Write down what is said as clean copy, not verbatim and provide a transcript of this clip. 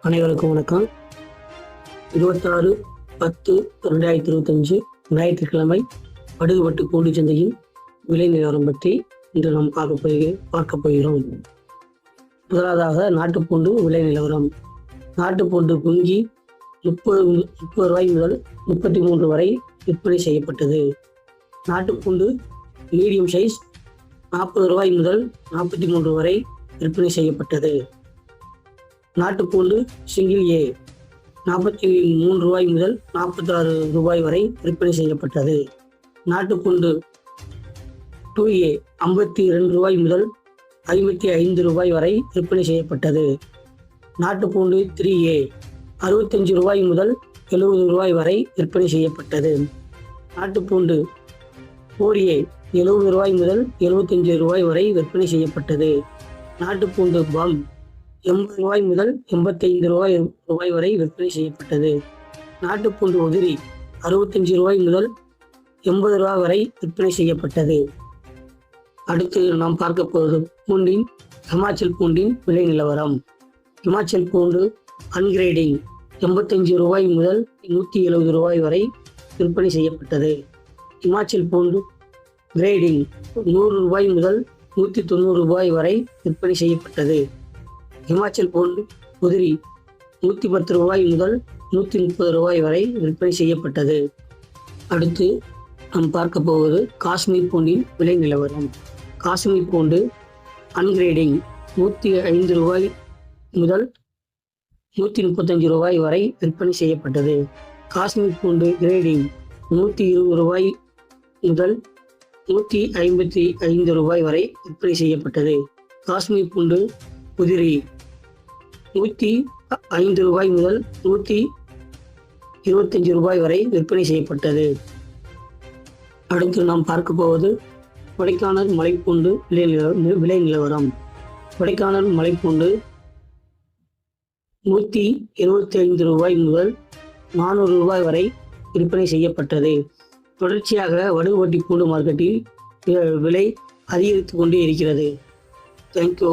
அனைவருக்கும் வணக்கம். 26/10/2025 ஞாயிற்றுக்கிழமை படுகுபட்டு பூண்டு சந்தையின் விலை நிலவரம் பற்றி இன்று நாம் பார்க்க போகிறோம். முதலாவதாக நாட்டுப்பூண்டு விலை நிலவரம். நாட்டுப்பூண்டு குங்கி 30 ரூபாய் முதல் 33 வரை விற்பனை செய்யப்பட்டது. நாட்டுப்பூண்டு மீடியம் சைஸ் 40 ரூபாய் முதல் 43 வரை விற்பனை செய்யப்பட்டது. நாட்டுப்பூண்டு சிங்கிள் ஏ 43 ரூபாய் முதல் 46 ரூபாய் வரை விற்பனை செய்யப்பட்டது. நாட்டுப்பூண்டு 2A 52 ரூபாய் முதல் 55 ரூபாய் வரை விற்பனை செய்யப்பட்டது. நாட்டுப்பூண்டு 3A 65 ரூபாய் முதல் 70 ரூபாய் வரை விற்பனை செய்யப்பட்டது. நாட்டுப்பூண்டு 4A 70 ரூபாய் முதல் 75 ரூபாய் வரை விற்பனை செய்யப்பட்டது. நாட்டுப்பூண்டு பாம் 80 ரூபாய் முதல் 85 ரூபாய் வரை விற்பனை செய்யப்பட்டது. நாட்டுப்பூண்டு உதிரி 65 ரூபாய் முதல் 80 ரூபாய் வரை விற்பனை செய்யப்பட்டது. அடுத்து நாம் பார்க்க போவது ஹிமாச்சல் பூண்டின் விலை நிலவரம். ஹிமாச்சல் பூண்டு அன்கிரேடிங் 85 ரூபாய் முதல் 170 ரூபாய் வரை விற்பனை செய்யப்பட்டது. ஹிமாச்சல் பூண்டு கிரேடிங் 100 ரூபாய் முதல் 190 ரூபாய் வரை விற்பனை செய்யப்பட்டது. ஹிமாச்சல் பூண்டு உதிரி 110 ரூபாய் முதல் 130 ரூபாய் வரை விற்பனை செய்யப்பட்டது. அடுத்து நாம் பார்க்க போவது காஷ்மீர் பூண்டின் விலை நிலவரம். காஷ்மீர் பூண்டு அன்கிரேடிங் 105 ரூபாய் முதல் 135 ரூபாய் வரை விற்பனை செய்யப்பட்டது. காஷ்மீர் பூண்டு கிரேடிங் 120 ரூபாய் முதல் 155 ரூபாய் வரை விற்பனை செய்யப்பட்டது. காஷ்மீர் பூண்டு உதிரி 105 ரூபாய் முதல் 125 ரூபாய் வரை விற்பனை செய்யப்பட்டது. அடுத்து நாம் பார்க்க போவது கொடைக்கானல் மலைப்பூண்டு விலை நிலவரம். கொடைக்கானல் மலைப்பூண்டு 125 ரூபாய் முதல் 400 ரூபாய் வரை விற்பனை செய்யப்பட்டது. தொடர்ச்சியாக வடுகுபட்டி பூண்டு மார்க்கெட்டில் விலை அதிகரித்து கொண்டே இருக்கிறது. தேங்க்யூ.